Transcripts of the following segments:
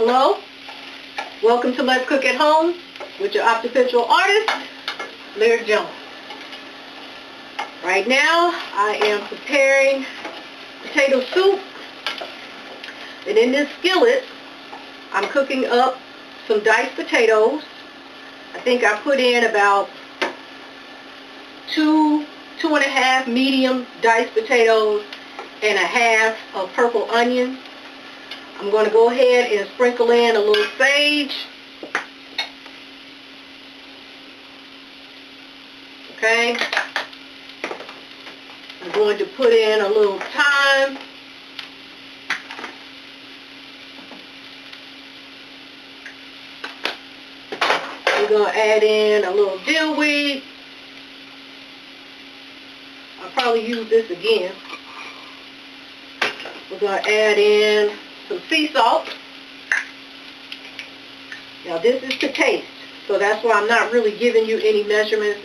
Hello, welcome to Let's Cook at Home with your occidental artist, Lyric Jones. Right now, I am preparing potato soup, and in this skillet, I'm cooking up some diced potatoes. I think I put in about two and a half medium diced potatoes and a half of purple onion. I'm going to go ahead and sprinkle in a little sage. Okay. I'm going to put in a little thyme. We're going to add in a little dill weed. I'll probably use this again. We're going to add in some sea salt. Now this is to taste, so that's why I'm not really giving you any measurements.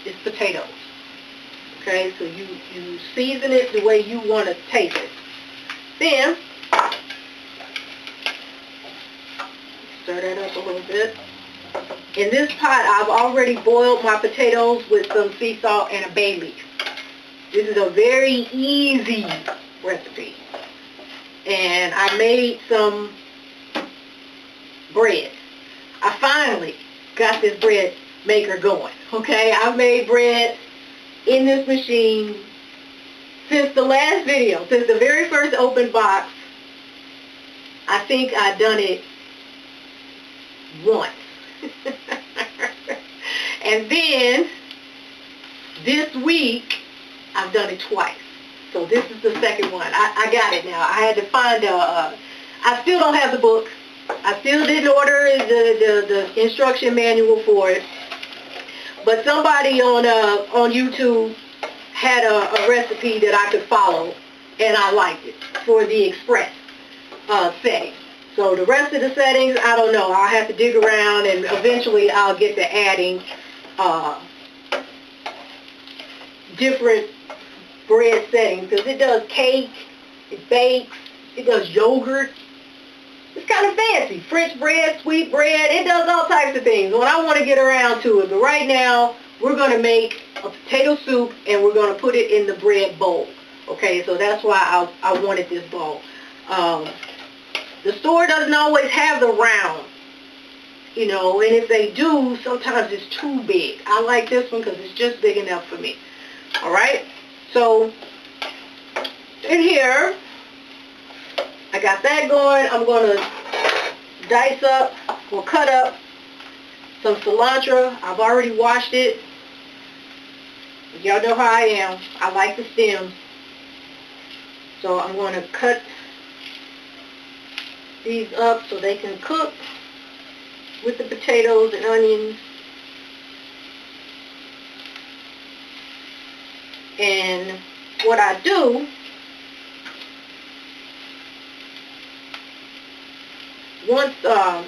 It's potatoes. Okay, so you season it the way you want to taste it. Then, stir that up a little bit. In this pot, I've already boiled my potatoes with some sea salt and a bay leaf. This is a very easy recipe. And I made some bread. I finally got this bread maker going. Okay, I've made bread in this machine since the last video, since the very first open box. I think I've done it once. And then this week I've done it twice. So this is the second one. I got it now. I had to find I still don't have the book. I still didn't order the instruction manual for it. But somebody on YouTube had a recipe that I could follow, and I liked it for the express setting. So the rest of the settings, I don't know. I'll have to dig around, and eventually I'll get to adding different bread settings, because it does cake, it bakes, it does yogurt. It's kind of fancy. French bread, sweet bread, it does all types of things when I want to get around to it. But right now, we're going to make a potato soup, and we're going to put it in the bread bowl. Okay, so that's why I wanted this bowl. The store doesn't always have the round, you know, and if they do, sometimes it's too big. I like this one because it's just big enough for me. All right. So, in here, I got that going. I'm going to dice up or cut up some cilantro. I've already washed it. Y'all know how I am. I like the stems. So I'm going to cut these up so they can cook with the potatoes and onions. And what I do, once I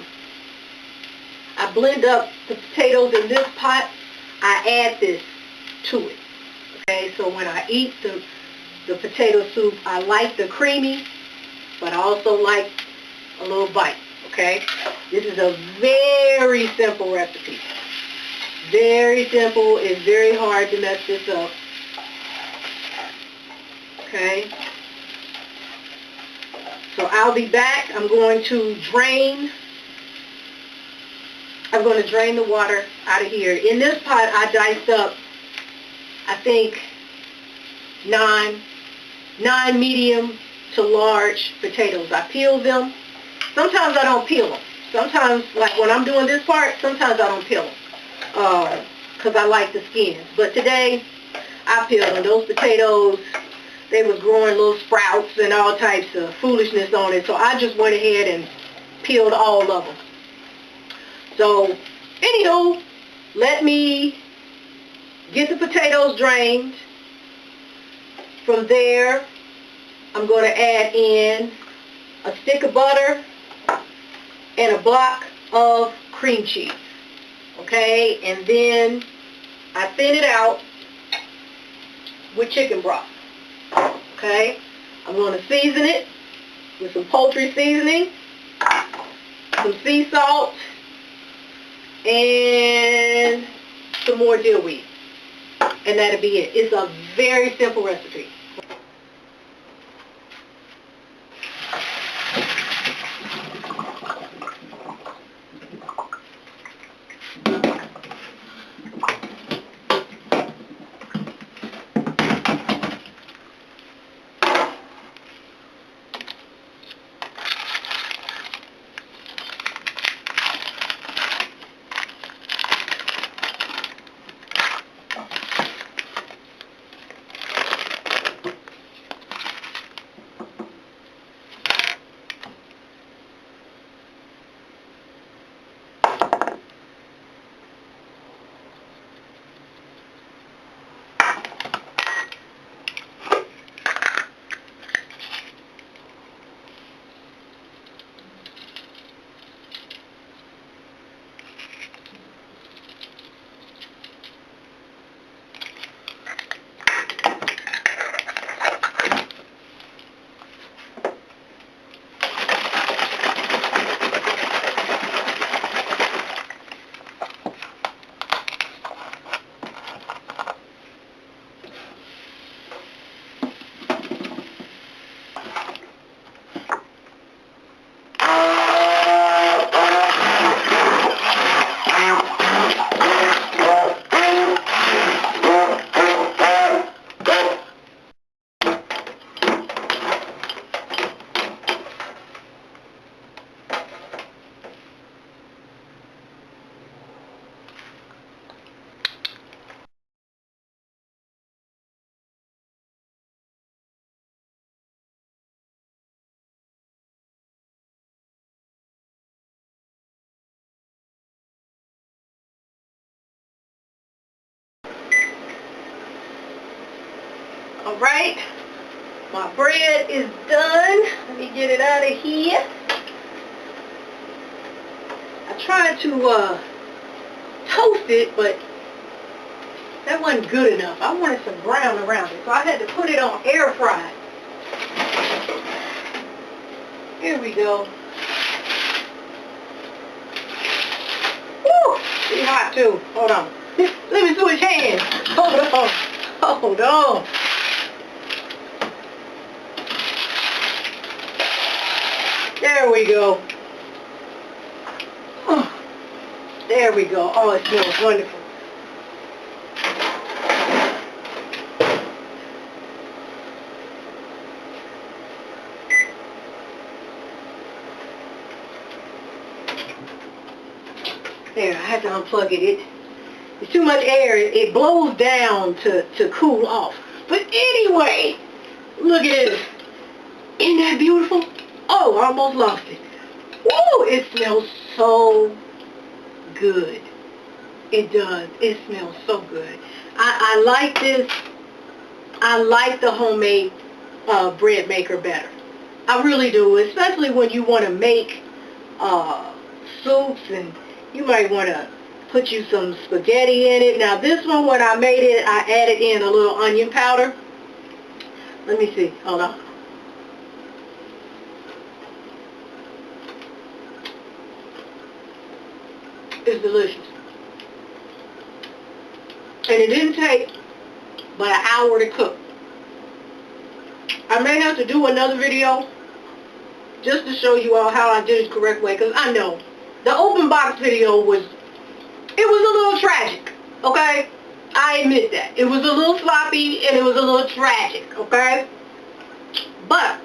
blend up the potatoes in this pot, I add this to it. Okay, so when I eat the potato soup, I like the creamy, but I also like a little bite. Okay, this is a very simple recipe. Very simple. It's very hard to mess this up. Okay, so I'll be back. I'm going to drain the water out of here. In this pot, I diced up, I think, nine medium to large potatoes. I peeled them. Sometimes I don't peel them. Sometimes, like when I'm doing this part, sometimes I don't peel them because I like the skins. But today, I peeled them. Those potatoes, they was growing little sprouts and all types of foolishness on it. So I just went ahead and peeled all of them. So, anywho, let me get the potatoes drained. From there, I'm going to add in a stick of butter and a block of cream cheese. Okay, and then I thin it out with chicken broth. Okay, I'm going to season it with some poultry seasoning. some sea salt, and some more dill weed. And that'll be it. It's a very simple recipe. Alright, my bread is done. Let me get it out of here. I tried to toast it, but that wasn't good enough. I wanted some brown around it, so I had to put it on air fry. Here we go. Woo! It's hot too. Hold on. Let me switch hands. Hold on. Hold on. There we go. There we go. Oh, it smells wonderful. There, I had to unplug it. It's too much air. It blows down to cool off. But anyway, look at this. Isn't that beautiful? Oh, I almost lost it. Woo! It smells so good. It does. It smells so good. I like this. I like the homemade bread maker better. I really do, especially when you want to make soups, and you might want to put you some spaghetti in it. Now this one, when I made it, I added in a little onion powder. Let me see. Hold on. It's delicious. And it didn't take but an hour to cook. I may have to do another video just to show you all how I did it the correct way, because I know the open box video was a little tragic, okay? I admit that. It was a little sloppy and it was a little tragic, okay? But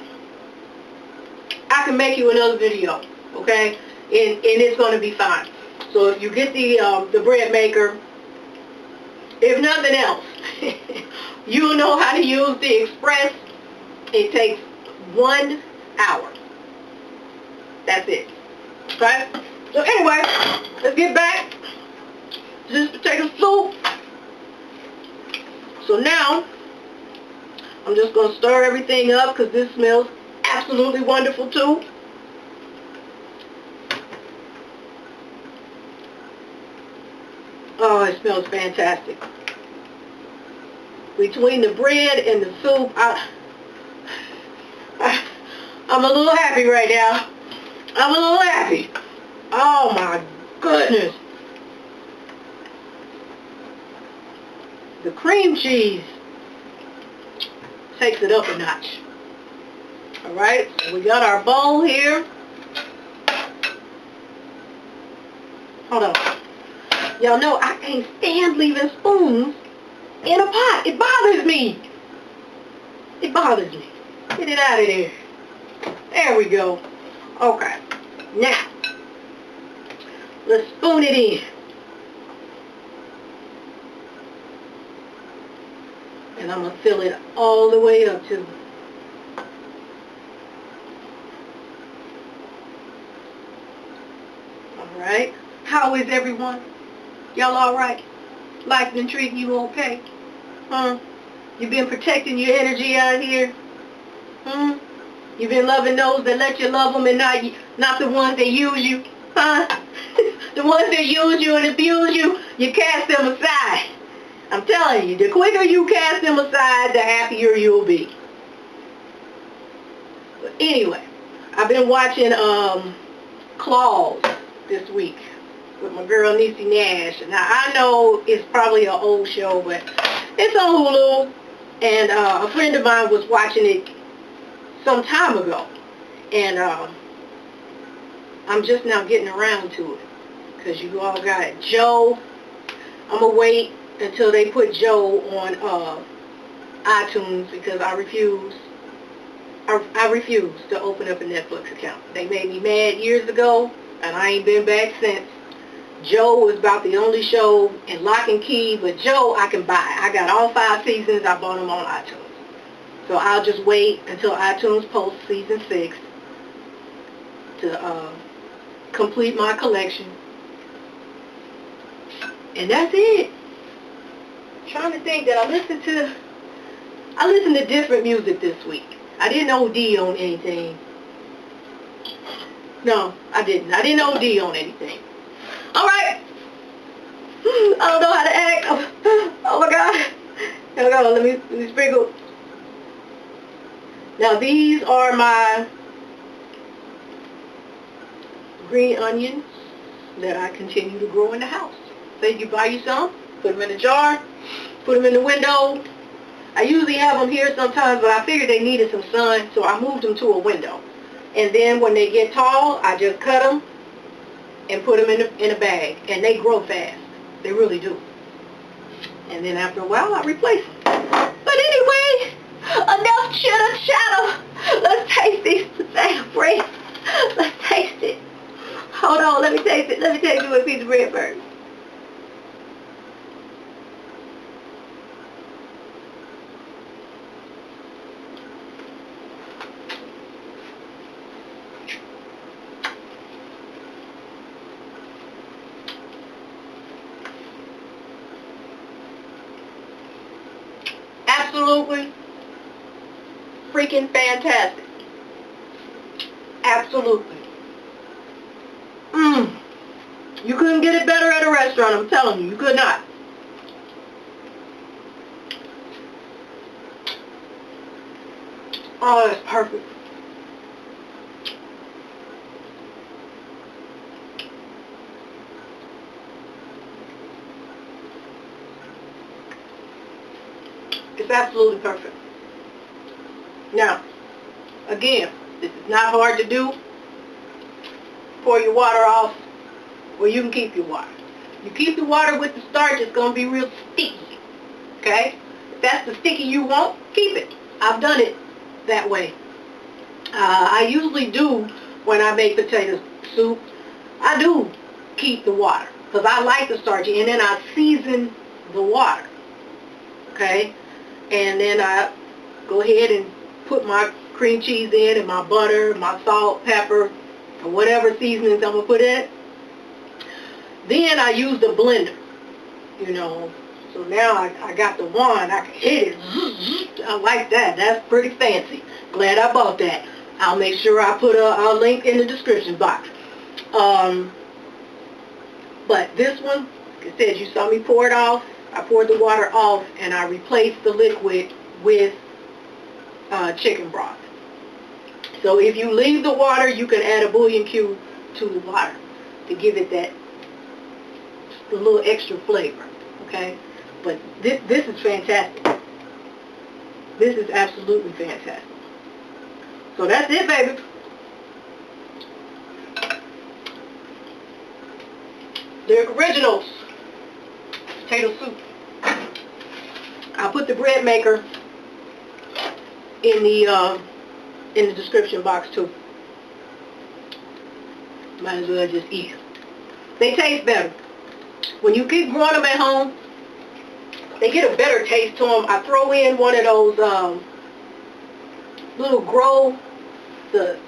I can make you another video, okay? And it's going to be fine. So if you get the bread maker, if nothing else, you'll know how to use the Express. It takes 1 hour. That's it. Okay? So anyway, let's get back to this potato soup. So now, I'm just going to stir everything up because this smells absolutely wonderful too. Oh, it smells fantastic. Between the bread and the soup, I'm a little happy right now. I'm a little happy. Oh my goodness. The cream cheese takes it up a notch. Alright, so we got our bowl here. Hold on. Y'all know I can't stand leaving spoons in a pot. It bothers me. It bothers me. Get it out of there. There we go. Okay. Now, let's spoon it in. And I'm going to fill it all the way up too. Alright. How is everyone? Y'all alright? Life been treating you okay? Huh? You been protecting your energy out here? You been loving those that let you love them and not the ones that use you? Huh? The ones that use you and abuse you, you cast them aside. I'm telling you, the quicker you cast them aside, the happier you'll be. But anyway, I've been watching Claws this week with my girl Niecy Nash. Now I know it's probably an old show, but it's on Hulu, and a friend of mine was watching it some time ago, and I'm just now getting around to it, because you all got Joe. I'm gonna wait until they put Joe on iTunes, because I refuse to open up a Netflix account. They made me mad years ago, and I ain't been back since. Joe was about the only show in lock and key, but Joe I can buy. I got all 5 seasons. I bought them on iTunes. So I'll just wait until iTunes posts season 6 to complete my collection. And that's it. I'm trying to think that I listened to different music this week. I didn't OD on anything. No, I didn't. I didn't OD on anything. Alright. I don't know how to act. Oh my God. Here we go. Let me sprinkle. Now these are my green onions that I continue to grow in the house. So you buy you some, put them in a jar, put them in the window. I usually have them here sometimes, but I figured they needed some sun, so I moved them to a window. And then when they get tall, I just cut them and put them in a bag, and they grow fast. They really do. And then after a while, I replace them. But anyway, enough chitter chatter. Let's taste these potato bread. Let's taste it. Hold on, let me taste it. Let me taste it with a piece of bread first. Absolutely freaking fantastic. Absolutely. You couldn't get it better at a restaurant, I'm telling you. You could not. Oh, that's perfect. It's absolutely perfect. Now, again, this is not hard to do. Pour your water off, or you can keep your water. You keep the water with the starch, it's going to be real sticky. Okay? If that's the sticky you want, keep it. I've done it that way. I usually do, when I make potato soup, I do keep the water, because I like the starch, and then I season the water. Okay? And then I go ahead and put my cream cheese in, and my butter, my salt, pepper, or whatever seasonings I'm going to put in. Then I use the blender, you know. So now I got the wand, I can hit it. I like that. That's pretty fancy. Glad I bought that. I'll make sure I put a link in the description box. But this one, like I said, you saw me pour it off. I poured the water off, and I replaced the liquid with chicken broth. So if you leave the water, you can add a bouillon cube to the water. to give it that a little extra flavor, okay? But this is fantastic. This is absolutely fantastic. So that's it, baby. Lyric Originals potato soup. I'll put the bread maker in the description box too. Might as well just eat. They taste better. When you keep growing them at home, they get a better taste to them. I throw in one of those little grow, the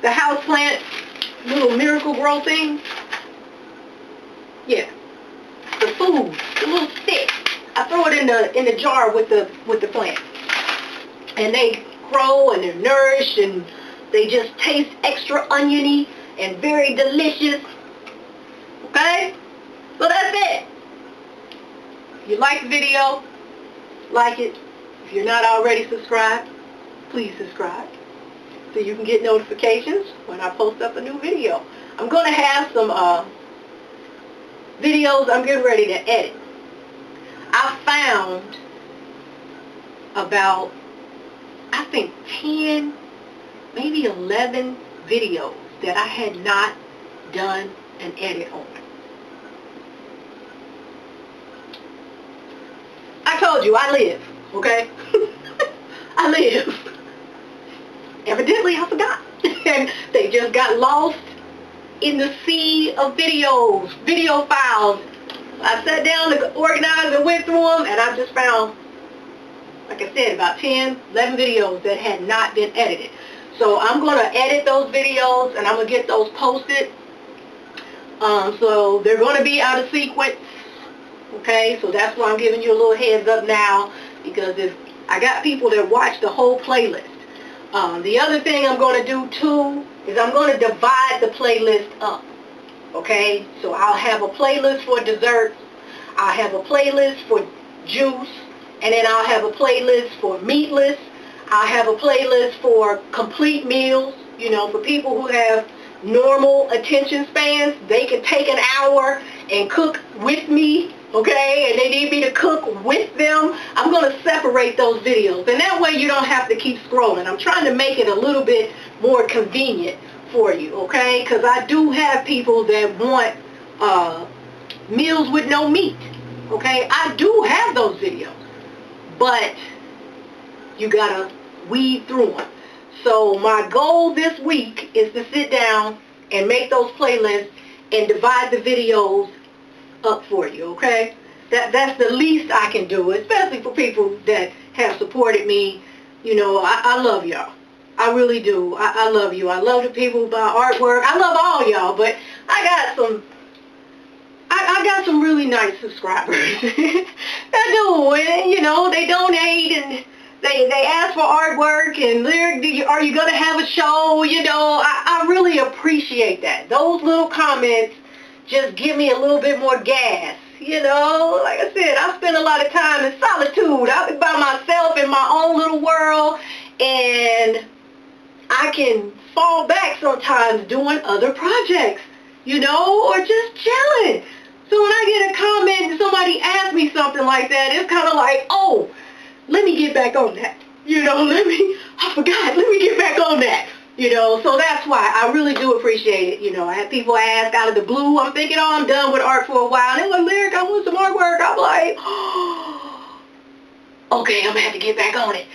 house plant, little miracle grow thing. Yeah, the food, the little stick. I throw it in the jar with the plant, and they grow and they're nourished and they just taste extra oniony and very delicious. Okay, so that's it. If you like the video, like it. If you're not already subscribed, please subscribe so you can get notifications when I post up a new video. I'm going to have some videos I'm getting ready to edit. I found about, I think 10, maybe 11 videos that I had not done an edit on. I told you, I live, okay? I live. Evidently, I forgot. And they just got lost in the sea of videos, video files. I sat down to organize and went through them, and I just found, like I said, about 10, 11 videos that had not been edited. So I'm going to edit those videos, and I'm going to get those posted. So they're going to be out of sequence. Okay, so that's why I'm giving you a little heads up now, because if I got people that watch the whole playlist. The other thing I'm going to do too is I'm going to divide the playlist up. Okay, so I'll have a playlist for desserts, I'll have a playlist for juice, and then I'll have a playlist for meatless, I'll have a playlist for complete meals. You know, for people who have normal attention spans, they can take an hour and cook with me. Okay, and they need me to cook with them. I'm going to separate those videos, and that way you don't have to keep scrolling. I'm trying to make it a little bit more convenient for you, okay? Because I do have people that want meals with no meat, okay? I do have those videos, but you got to weed through them. So my goal this week is to sit down and make those playlists and divide the videos up for you, okay? That's the least I can do, especially for people that have supported me. You know, I love y'all. I really do. I love you. I love the people who buy artwork. I love all y'all, but I got some really nice subscribers. I do, and you know, they donate and they ask for artwork and lyric. Are you gonna have a show? You know, I really appreciate that. Those little comments just give me a little bit more gas. You know, like I said, I spend a lot of time in solitude. I'm by myself in my own little world, and I can fall back sometimes doing other projects, you know, or just chilling. So when I get a comment and somebody asks me something like that, it's kind of like, oh, let me get back on that. You know, I forgot, let me get back on that. You know, so that's why I really do appreciate it. You know, I have people ask out of the blue, I'm thinking, oh, I'm done with art for a while. They're like, Lyric, I want some artwork. I'm like, oh, okay, I'm going to have to get back on it.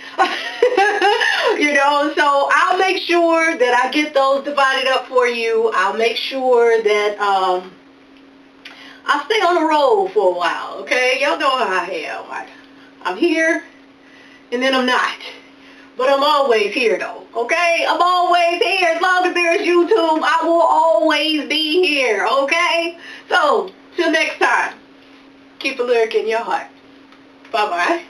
You know, so I'll make sure that I get those divided up for you. I'll make sure that I'll stay on the road for a while, okay? Y'all know how I am. I'm here, and then I'm not. But I'm always here, though, okay? I'm always here. As long as there's YouTube, I will always be here, okay? So, till next time, keep a lyric in your heart. Bye-bye.